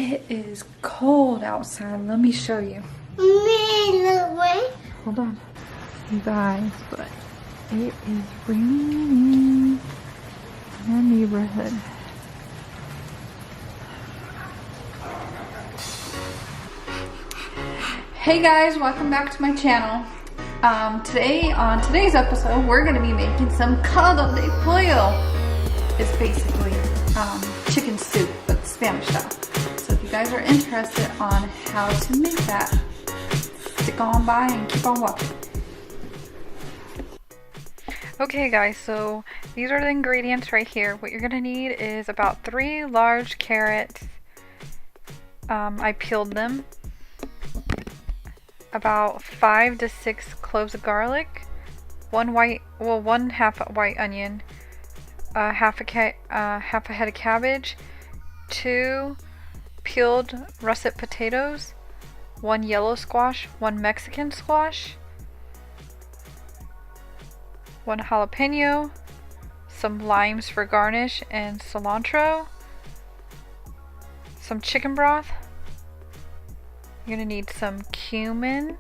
It is cold outside. Let me show you. Hold on, you guys, but it is raining in our neighborhood. Hey guys, welcome back to my channel. Today, on today's episode, we're going to be making some Caldo De Pollo. It's basically chicken soup, but Spanish style. So if you guys are interested on how to make that, stick on by and keep on watching. Okay guys, so these are the ingredients right here. What you're going to need is about 3 large carrots. I peeled them. About 5 to 6 cloves of garlic, one half white onion, half a head of cabbage, 2 peeled russet potatoes, 1 yellow squash, 1 Mexican squash, 1 jalapeno, some limes for garnish, and cilantro, some chicken broth. You're gonna need some cumin,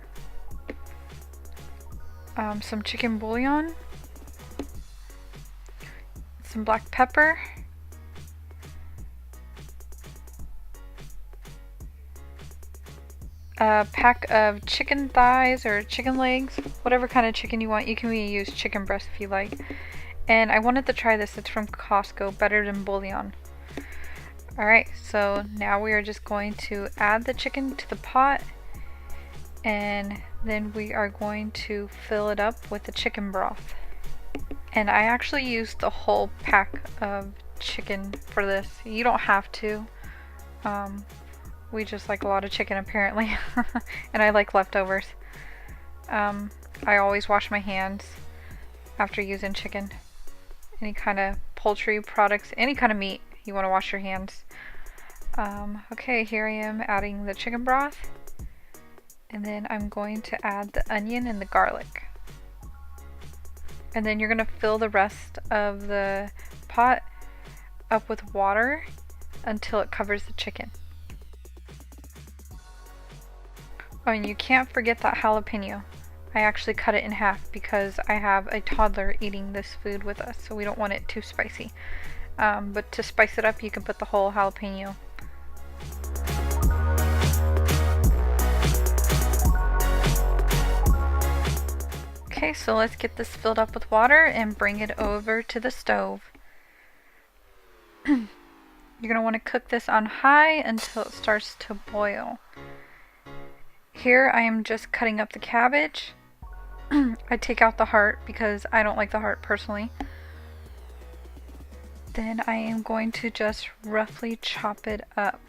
some chicken bouillon, some black pepper, a pack of chicken thighs or chicken legs, whatever kind of chicken you want. You can use chicken breast if you like. And I wanted to try this. It's from Costco, better than bouillon. Alright, so now we are just going to add the chicken to the pot, and then we are going to fill it up with the chicken broth. And I actually used the whole pack of chicken for this. You don't have to. We just like a lot of chicken apparently. And I like leftovers. I always wash my hands after using chicken. Any kind of poultry products, any kind of meat, you want to wash your hands. Okay, here I am adding the chicken broth, and then I'm going to add the onion and the garlic, and then you're going to fill the rest of the pot up with water until it covers the chicken. Oh, and you can't forget that jalapeno. I actually cut it in half because I have a toddler eating this food with us, so we don't want it too spicy. But to spice it up, you can put the whole jalapeno. Okay, so let's get this filled up with water and bring it over to the stove. You're going to want to cook this on high until it starts to boil. Here I am just cutting up the cabbage. I take out the heart because I don't like the heart personally. Then I am going to just roughly chop it up.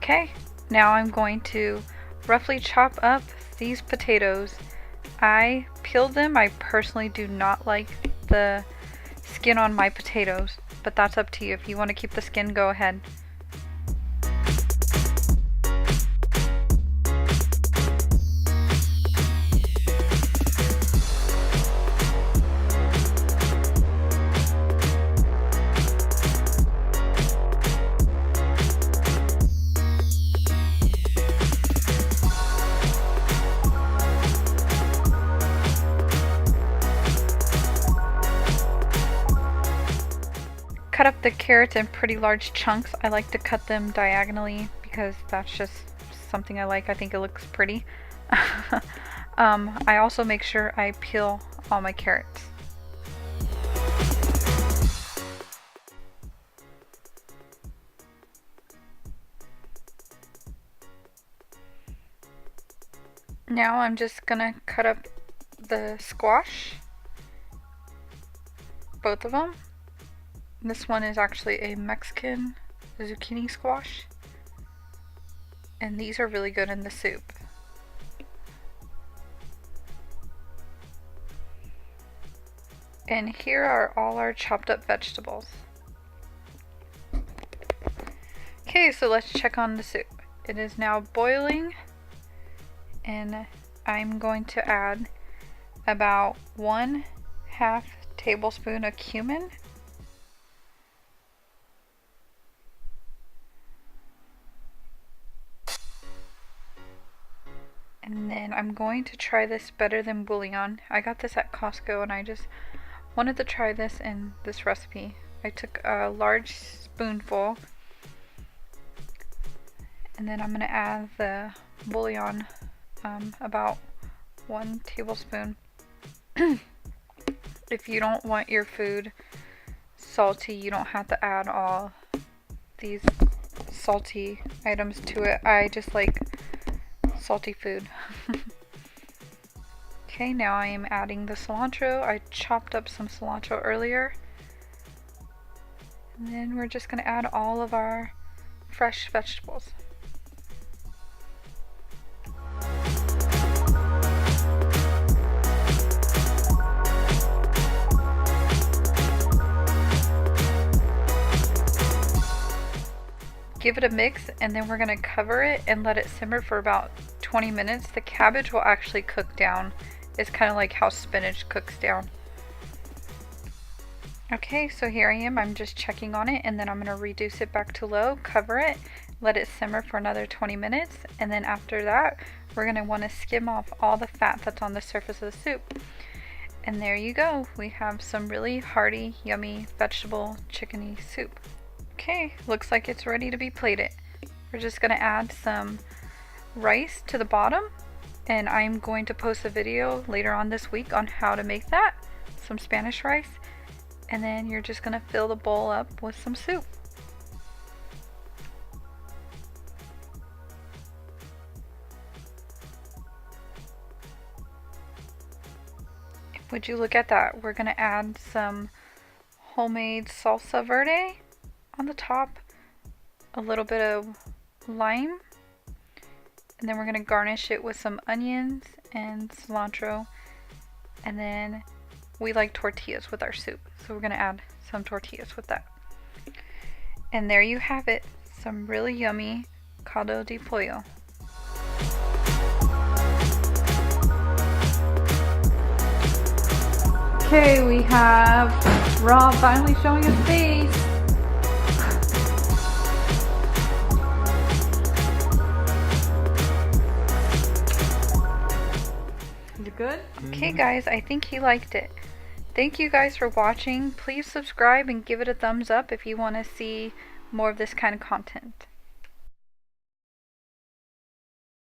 Okay, now I'm going to roughly chop up these potatoes. I peeled them. I personally do not like the skin on my potatoes, but that's up to you. If you want to keep the skin, go ahead. Cut up the carrots in pretty large chunks. I like to cut them diagonally because that's just something I like. I think it looks pretty. I also make sure I peel all my carrots. Now I'm just gonna cut up the squash, both of them. This one is actually a Mexican zucchini squash, and these are really good in the soup. And here are all our chopped up vegetables. Okay, so let's check on the soup. It is now boiling, and I'm going to add about 1/2 tablespoon of cumin. And then I'm going to try this better than bouillon. I got this at Costco and I just wanted to try this in this recipe. I took a large spoonful, and then I'm going to add the bouillon, about 1 tablespoon. If you don't want your food salty, you don't have to add all these salty items to it. I just like salty food. Okay, now I am adding the cilantro. I chopped up some cilantro earlier. And then we're just going to add all of our fresh vegetables. Give it a mix, and then we're going to cover it and let it simmer for about 20 minutes. The cabbage will actually cook down. It's kind of like how spinach cooks down. Okay, so here I am. I'm just checking on it, and then I'm going to reduce it back to low, cover it, let it simmer for another 20 minutes, and then after that, we're going to want to skim off all the fat that's on the surface of the soup. And there you go. We have some really hearty, yummy vegetable chickeny soup. Okay, looks like it's ready to be plated. We're just going to add some rice to the bottom, and I'm going to post a video later on this week on how to make that, some Spanish rice, and then you're just going to fill the bowl up with some soup. Would you look at that? We're going to add some homemade salsa verde on the top, a little bit of lime, and then we're going to garnish it with some onions and cilantro, and then we like tortillas with our soup, so we're going to add some tortillas with that. And there you have it, some really yummy Caldo De Pollo. Okay, we have Rob finally showing his face. You good? Okay guys, I think he liked it. Thank you guys for watching. Please subscribe and give it a thumbs up if you want to see more of this kind of content.